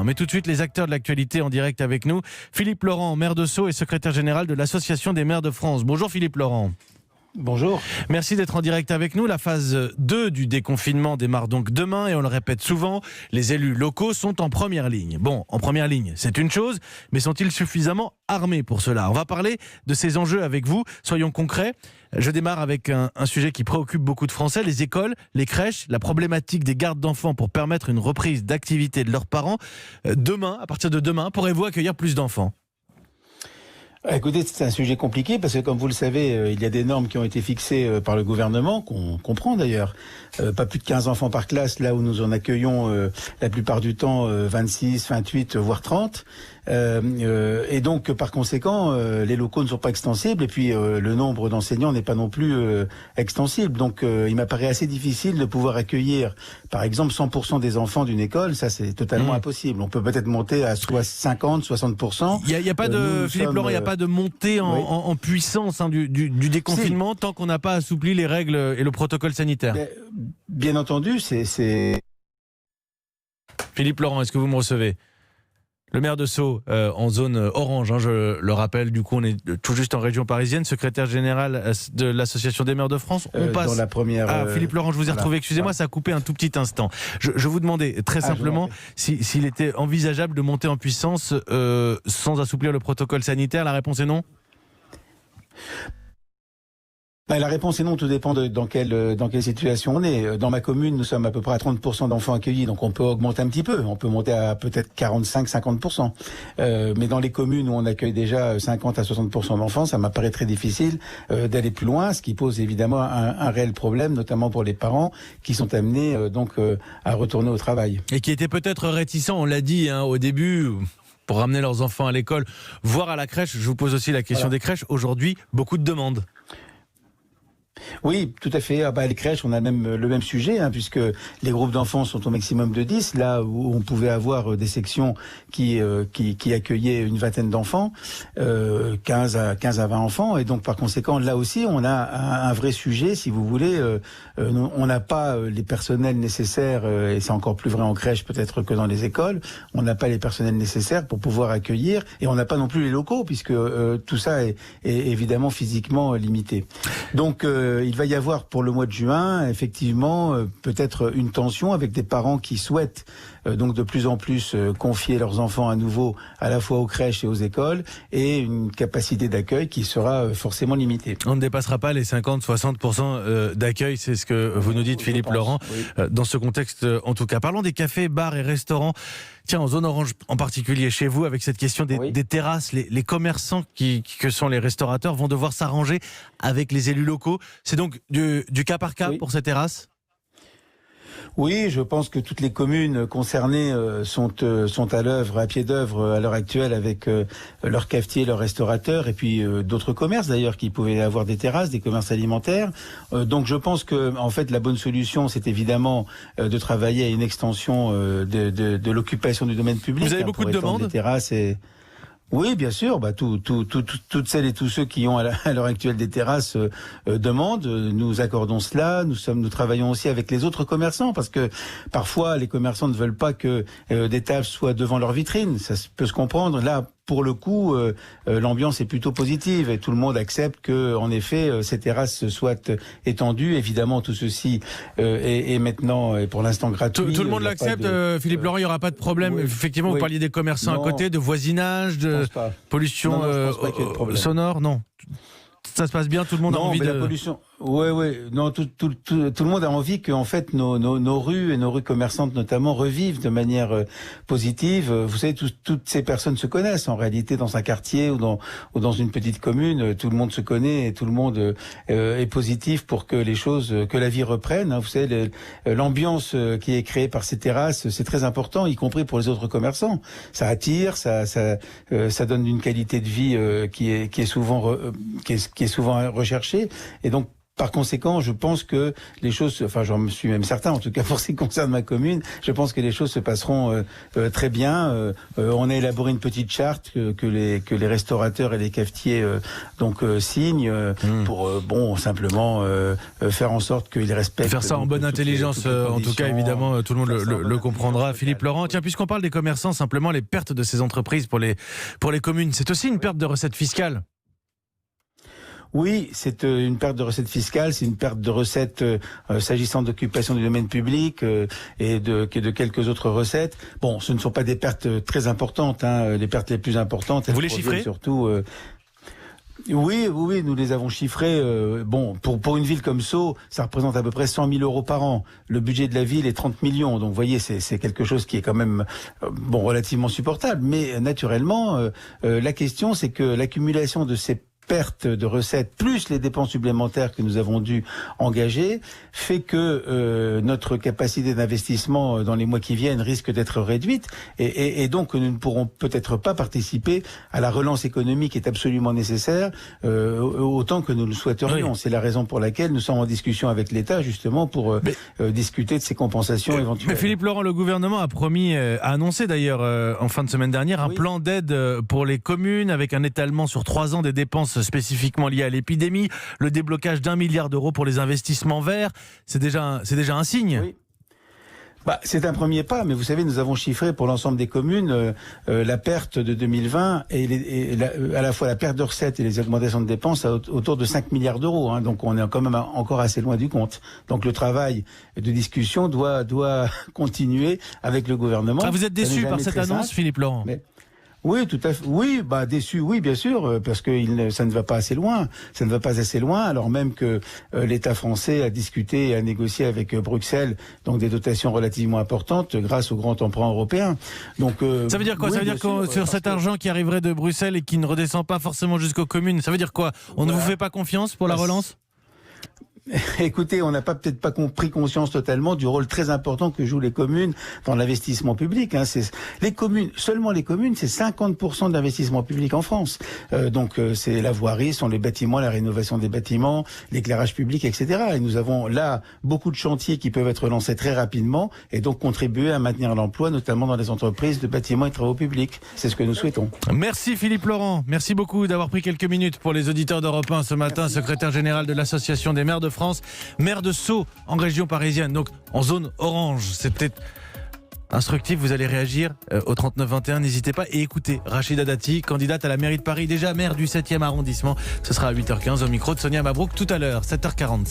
Mais tout de suite, les acteurs de l'actualité en direct avec nous. Philippe Laurent, maire de Sceaux et secrétaire général de l'Association des maires de France. Bonjour Philippe Laurent. Bonjour. Merci d'être en direct avec nous. La phase 2 du déconfinement démarre donc demain et on le répète souvent, les élus locaux sont en première ligne. Bon, en première ligne, c'est une chose, mais sont-ils suffisamment armés pour cela ? On va parler de ces enjeux avec vous. Soyons concrets. Je démarre avec un sujet qui préoccupe beaucoup de Français, les écoles, les crèches, la problématique des gardes d'enfants pour permettre une reprise d'activité de leurs parents. Demain, à partir de demain, pourrez-vous accueillir plus d'enfants ? Écoutez, c'est un sujet compliqué parce que, comme vous le savez, il y a des normes qui ont été fixées par le gouvernement, qu'on comprend d'ailleurs. Pas plus de 15 enfants par classe, là où nous en accueillons la plupart du temps 26, 28, voire 30. Et donc, par conséquent, les locaux ne sont pas extensibles et puis le nombre d'enseignants n'est pas non plus extensible. Donc, il m'apparaît assez difficile de pouvoir accueillir, par exemple, 100% des enfants d'une école. Ça, c'est totalement impossible. On peut peut-être monter à soit 50, 60%. Il n'y a pas de, Philippe Laurent, il n'y a pas de montée en puissance du déconfinement tant qu'on n'a pas assoupli les règles et le protocole sanitaire. Bien entendu, c'est... Philippe Laurent, est-ce que vous me recevez ? Le maire de Sceaux, en zone orange, je le rappelle, du coup on est tout juste en région parisienne, secrétaire général de l'Association des maires de France. On passe dans la première... Philippe Laurent, je vous ai retrouvé, excusez-moi, ça a coupé un tout petit instant. Je vous demandais très simplement s'il était envisageable de monter en puissance sans assouplir le protocole sanitaire. La réponse est non ? La réponse est non, tout dépend dans quelle situation on est. Dans ma commune, nous sommes à peu près à 30% d'enfants accueillis, donc on peut augmenter un petit peu. On peut monter à peut-être 45-50%. Mais dans les communes où on accueille déjà 50 à 60% d'enfants, ça m'apparaît très difficile d'aller plus loin, ce qui pose évidemment un réel problème, notamment pour les parents qui sont amenés à retourner au travail. Et qui étaient peut-être réticents, on l'a dit au début, pour ramener leurs enfants à l'école, voire à la crèche. Je vous pose aussi la question des crèches. Aujourd'hui, beaucoup de demandes. Oui, tout à fait. Les crèches, on a même le même sujet, puisque les groupes d'enfants sont au maximum de 10, là où on pouvait avoir des sections qui accueillaient une vingtaine d'enfants, 15 à 20 enfants, et donc par conséquent, là aussi, on a un vrai sujet, si vous voulez. On n'a pas les personnels nécessaires, et c'est encore plus vrai en crèche peut-être que dans les écoles, on n'a pas les personnels nécessaires pour pouvoir accueillir, et on n'a pas non plus les locaux, puisque tout ça est évidemment physiquement limité. Donc, il va y avoir pour le mois de juin, effectivement, peut-être une tension avec des parents qui souhaitent donc de plus en plus confier leurs enfants à nouveau à la fois aux crèches et aux écoles, et une capacité d'accueil qui sera forcément limitée. On ne dépassera pas les 50-60% d'accueil, c'est ce que vous nous dites, Philippe Laurent, dans ce contexte en tout cas. Parlons des cafés, bars et restaurants. Tiens, en zone orange en particulier chez vous, avec cette question des terrasses, les commerçants que sont les restaurateurs vont devoir s'arranger avec les élus locaux. C'est donc du cas par cas pour ces terrasses ? Oui, je pense que toutes les communes concernées sont à l'œuvre, à pied d'œuvre à l'heure actuelle avec leurs cafetiers, leurs restaurateurs et puis d'autres commerces d'ailleurs qui pouvaient avoir des terrasses, des commerces alimentaires. Donc je pense que en fait la bonne solution c'est évidemment de travailler à une extension de l'occupation du domaine public. Vous avez beaucoup de demandes ? Des terrasses et... Oui, bien sûr. Toutes celles et tous ceux qui ont à l'heure actuelle des terrasses demandent. Nous accordons cela. Nous travaillons aussi avec les autres commerçants parce que parfois les commerçants ne veulent pas que des tables soient devant leur vitrine. Ça peut se comprendre. Là, pour le coup, l'ambiance est plutôt positive et tout le monde accepte que, en effet, ces terrasses soient étendues. Évidemment, tout ceci est maintenant et pour l'instant gratuit. Tout le monde l'accepte, Philippe Laurent, il n'y aura pas de problème. Effectivement, vous parliez des commerçants à côté, de voisinage, de pollution sonore, non. Ça se passe bien, tout le monde a envie de... la pollution... Oui. Non, tout le monde a envie que, en fait, nos rues et nos rues commerçantes notamment revivent de manière positive. Vous savez, toutes ces personnes se connaissent en réalité dans un quartier ou dans une petite commune. Tout le monde se connaît et tout le monde est positif pour que les choses, que la vie reprenne. Vous savez, l'ambiance qui est créée par ces terrasses, c'est très important, y compris pour les autres commerçants. Ça attire, ça donne une qualité de vie qui est souvent recherchée. Et donc Par conséquent, je pense que les choses, enfin j'en suis même certain, en tout cas pour ce qui concerne ma commune, je pense que les choses se passeront très bien. On a élaboré une petite charte que les restaurateurs et les cafetiers signent pour simplement faire en sorte qu'ils respectent. Faire ça en bonne intelligence, en tout cas évidemment tout le monde le comprendra. Philippe Laurent, tiens, puisqu'on parle des commerçants, simplement les pertes de ces entreprises pour les communes, c'est aussi une perte de recettes fiscales. Oui, c'est une perte de recettes fiscales, c'est une perte de recettes s'agissant d'occupation du domaine public et de quelques autres recettes. Bon, ce ne sont pas des pertes très importantes, les pertes les plus importantes. Vous les chiffrez surtout. Oui, nous les avons chiffrés. Pour une ville comme Sceaux, ça représente à peu près 100 000 euros par an. Le budget de la ville est 30 millions. Donc, vous voyez, c'est quelque chose qui est quand même relativement supportable. Mais naturellement, la question, c'est que l'accumulation de ces perte de recettes plus les dépenses supplémentaires que nous avons dû engager fait que notre capacité d'investissement dans les mois qui viennent risque d'être réduite et donc nous ne pourrons peut-être pas participer à la relance économique qui est absolument nécessaire autant que nous le souhaiterions. Oui. C'est la raison pour laquelle nous sommes en discussion avec l'État justement pour discuter de ces compensations éventuelles. Mais Philippe Laurent, le gouvernement a promis, a annoncé d'ailleurs en fin de semaine dernière un plan d'aide pour les communes avec un étalement sur 3 ans des dépenses spécifiquement liées à l'épidémie, le déblocage d'1 milliard d'euros pour les investissements verts. C'est déjà un signe. Oui. C'est un premier pas, mais vous savez, nous avons chiffré pour l'ensemble des communes la perte de 2020 et à la fois la perte de recettes et les augmentations de dépenses autour de 5 milliards d'euros. Donc on est quand même encore assez loin du compte. Donc le travail de discussion doit continuer avec le gouvernement. Ah, vous êtes déçu par cette annonce, Philippe Laurent? Oui, tout à fait. Oui, déçu, oui, bien sûr, parce que ça ne va pas assez loin. Ça ne va pas assez loin, alors même que l'État français a discuté et a négocié avec Bruxelles, donc des dotations relativement importantes grâce au grand emprunt européen. Donc, ça veut dire quoi? Ça veut dire que sur cet argent qui arriverait de Bruxelles et qui ne redescend pas forcément jusqu'aux communes, ça veut dire quoi? On ne vous fait pas confiance pour la relance? Écoutez, on n'a peut-être pas pris conscience totalement du rôle très important que jouent les communes dans l'investissement public. Seulement les communes, c'est 50% de l'investissement public en France. Donc c'est la voirie, sont les bâtiments, la rénovation des bâtiments, l'éclairage public, etc. Et nous avons là beaucoup de chantiers qui peuvent être lancés très rapidement et donc contribuer à maintenir l'emploi, notamment dans les entreprises de bâtiments et travaux publics. C'est ce que nous souhaitons. Merci Philippe Laurent. Merci beaucoup d'avoir pris quelques minutes pour les auditeurs d'Europe 1 ce matin. Merci. Secrétaire général de l'Association des maires de France, maire de Sceaux en région parisienne, donc en zone orange. C'était instructif, vous allez réagir au 3921, n'hésitez pas. Et écoutez, Rachida Dati, candidate à la mairie de Paris, déjà maire du 7e arrondissement. Ce sera à 8h15 au micro de Sonia Mabrouk tout à l'heure, 7h47.